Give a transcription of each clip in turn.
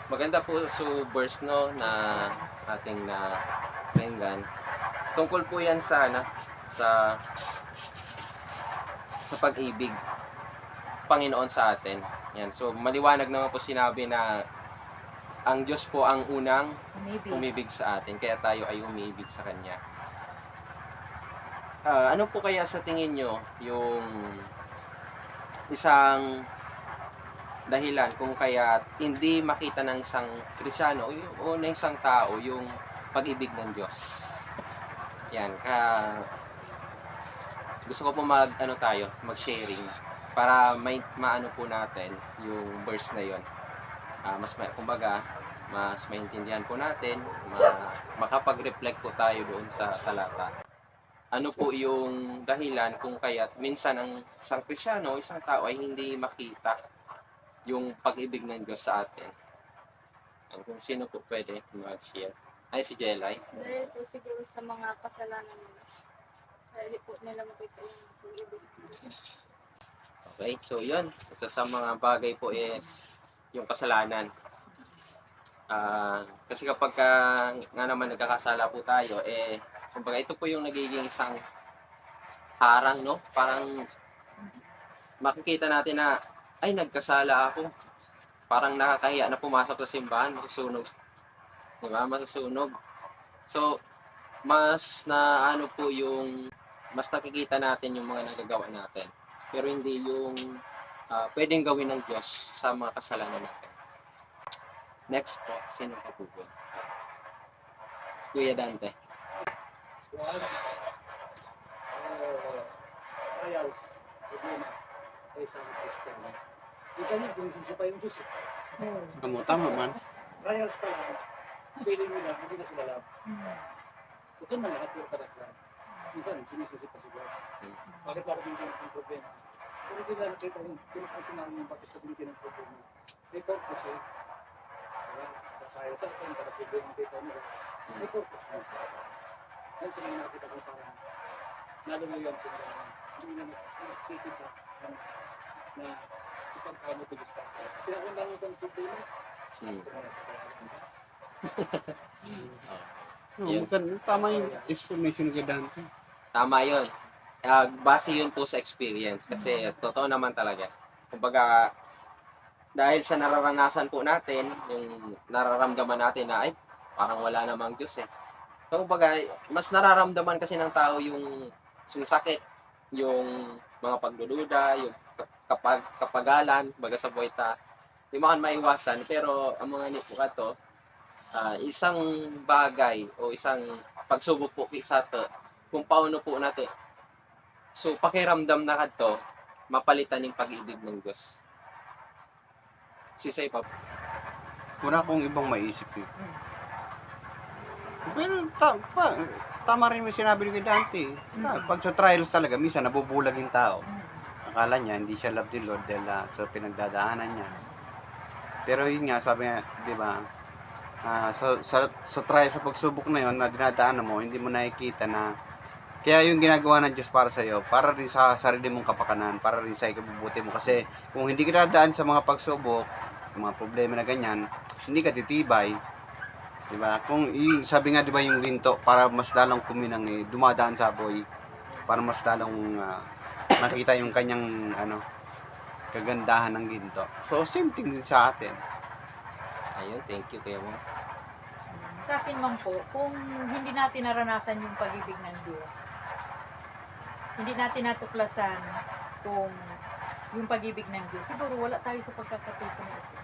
Maganda po so verse no na ating na pakinggan. Tungkol po 'yan sa sa sa pag-ibig Panginoon sa atin. Yan. So maliwanag naman po sinabi na ang Diyos po ang unang umibig sa atin, kaya tayo ay umiibig sa Kanya. Ano po kaya sa tingin nyo yung isang dahilan kung kaya hindi makita ng isang Kristyano o ng isang tao yung pag-ibig ng Diyos? Yan. Gusto ko po mag-sharing para may maano po natin yung verse na yon. Kumbaga, mas maintindihan po natin, makapag-reflect po tayo doon sa talata. Ano po yung dahilan kung kaya minsan ang isang Kristyano, isang tao ay hindi makita yung pag-ibig ng Diyos sa atin? Kung sino po pwede mag-share? Ay, si Jelay. Dahil po siguro sa mga kasalanan nila. Dahil po nila makita yung pag-ibig. Okay, so yun. Isa sa mga bagay po is yung kasalanan. Kasi kapag nga naman nagkakasala po tayo, kumbaga ito po yung nagiging isang harang, no? Parang makikita natin na, ay, nagkasala ako. Parang nakakahiya na pumasok sa simbahan, masusunog. Diba? Masusunog. So, mas nakikita natin yung mga nagagawa natin. Pero hindi yung pwedeng gawin ng Diyos sa mga kasalanan natin. Next po, sino pa po po? Si Kuya Dante. Trials, problema sa isang Kristiyano. Minsan yan, sinisisi pa yung Diyos. Tama man. Trials pa lang, feeling nila, hindi na sila love. Ito na lahat yung karakter. Minsan, sinisisi pa sila. Bakit parating din ang problema? Pero hindi na nakita yung pinupansin namin yung bakit sabihin din ang problema. May purpose eh. Kaya sa akin, para problema dito nila. May purpose mo sa akin. Dahil sa mga nakita ko parang naluluyan sila hindi na nakikita na sa pagkain mo tulis pa. Kaya kung lang itong problema, Yes. Tama yung explanation kay Dante. Tama yun. Base yun po sa experience. Kasi totoo naman talaga. Kumbaga, dahil sa nararanasan po natin, yung nararamdaman natin na, ay, parang wala namang Diyos eh. So, kumbaga, mas nararamdaman kasi ng tao yung sakit, yung mga pagdududa, yung kapagalan, baga sa buwita. Hindi mo kan maiwasan, pero ang mga nipuka to, isang bagay o isang pagsubok po sa to, kung paano po natin. So, pakiramdam na kadto, mapalitan yung pag-ibig ng Diyos. Sisay pa. Wala akong ibang maisip eh. Pero tama rin yung sinabi ni Dante. Pag sa trials talaga, minsan nabubulag yung tao. Akala niya, hindi siya love ni Lord dahil sa pinagdadaanan niya. Pero yun nga, sabi niya, di ba, sa trial, sa pagsubok na yun, na dinadaanan mo, hindi mo nakikita na, kaya yung ginagawa ng Diyos para sa iyo, para rin sa sarili mong kapakanan, para rin sa ikabubuti mo. Kasi kung hindi ka dadaan sa mga pagsubok, mga problema na ganyan, hindi ka titibay. Diba? Kung sabi nga 'di ba yung ginto para mas lalong kuminang dumadaan sa apoy para mas lalong makita yung kanyang kagandahan ng ginto. So same thing din sa atin. Ayun, thank you Kuya Mo. Sa akin man po, kung hindi natin naranasan yung pag-ibig ng Diyos, hindi natin natuklasan kung yung pag-ibig ng Diyos, siguro wala tayo sa pagkakataon na ito.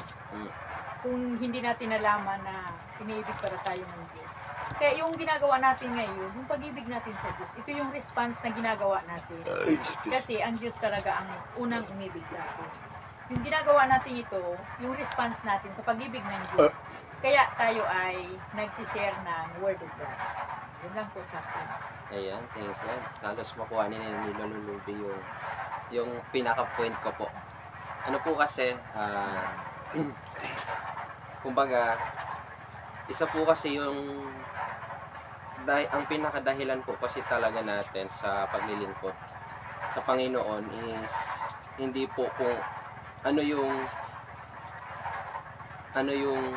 Kung hindi natin nalaman na iniibig para tayo ng Diyos. Kaya yung ginagawa natin ngayon, yung pag-ibig natin sa Diyos, ito yung response na ginagawa natin. Kasi ang Diyos talaga ang unang umibig sa atin. Yung ginagawa natin ito, yung response natin sa pag-ibig ng Diyos, kaya tayo ay nagsishare ng Word of God. Yun lang po sa akin. Ayan, thanks God. Halos makuha ni Lulubi yung pinaka-point ko po. Ano po kasi, kumbaga, isa po kasi ang pinakadahilan po kasi talaga natin sa paglilingkod sa Panginoon is hindi po kung ano yung ano yung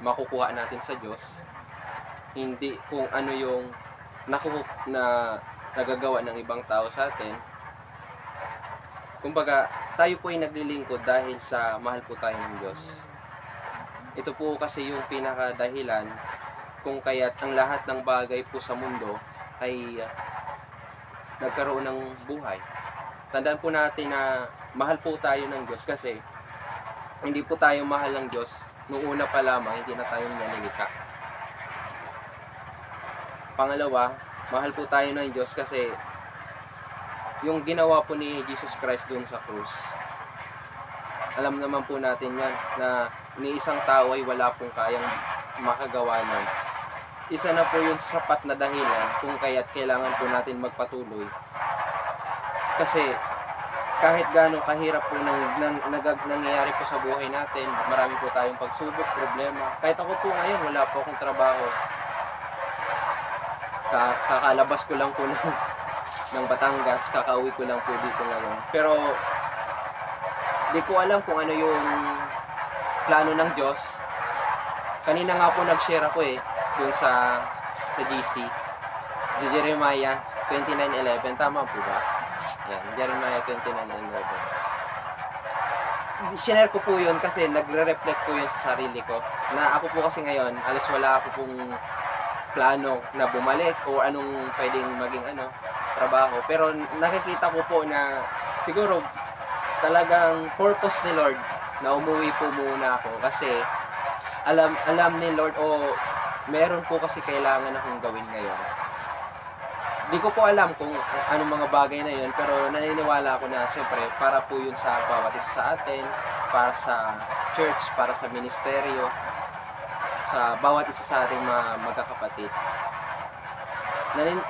makukuha natin sa Diyos, hindi kung ano yung na nagagawa ng ibang tao sa atin. Kumbaga, tayo po ay naglilingkod dahil sa mahal po tayo ng Diyos. Ito po kasi yung pinakadahilan kung kaya't ang lahat ng bagay po sa mundo ay nagkaroon ng buhay. Tandaan po natin na mahal po tayo ng Diyos kasi hindi po tayo mahal ng Diyos nung una pa lamang, hindi na tayo niya nilikha. Pangalawa, mahal po tayo ng Diyos kasi yung ginawa po ni Jesus Christ doon sa krus. Alam naman po natin yan na ni isang tao ay wala pong kayang makagawa nun. Isa na po yung sapat na dahilan kung kaya't kailangan po natin magpatuloy. Kasi kahit gaano kahirap po nangyayari po sa buhay natin, marami po tayong pagsubok, problema. Kahit ako po ngayon, wala po akong trabaho. Kakalabas ko lang po ng Batangas, kakauwi ko lang po dito ngayon. Pero di ko alam kung ano yung plano ng Diyos. Kanina nga po nag-share ako doon sa GC. Jeremiah 29:11, tama po ba? Yan, Jeremiah 29:11. Sinare ko po yun kasi nagre-reflect po yun sa sarili ko. Na ako po kasi ngayon, alas wala ako pong plano na bumalik o anong pwedeng maging trabaho. Pero nakikita ko po na siguro talagang purpose ni Lord na umuwi po muna ako kasi alam ni Lord meron po kasi kailangan akong gawin ngayon. Di ko po alam kung anong mga bagay na yun, pero naniniwala ako na siyempre para po yun sa bawat isa sa atin, para sa church, para sa ministeryo, sa bawat isa sa ating mga magkakapatid.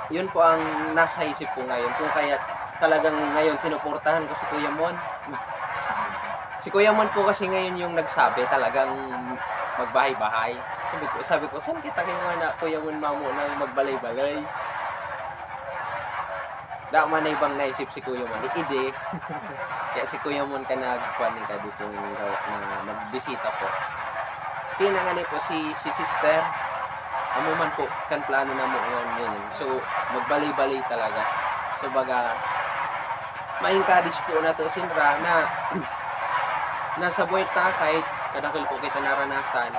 Yun po ang nasa isip ko ngayon, kung kaya talagang ngayon sinuportahan ko si Kuya Mon. Si Kuya Mon po kasi ngayon yung nagsabi talagang magbahay-bahay. Sabi ko, saan kita kayo na Kuya Mon mamo nang magbalay-balay? Da man na ibang naisip si Kuya Mon, ide. Kaya si Kuya Mon ka nagkuhan ka dito na nagbisita po. Kinangani po si sister, amuman po, kan plano na mo ngayon. So, magbalay-balay talaga. So, baga, ma-encourage po na to sinra na nasa buhay ta kahit kadakil po kita naranasan,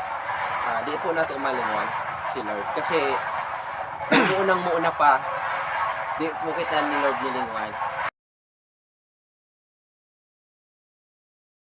di po natin umalingon si Lord. Kasi, muunang-muuna pa, di po kita ni Lord nilingon.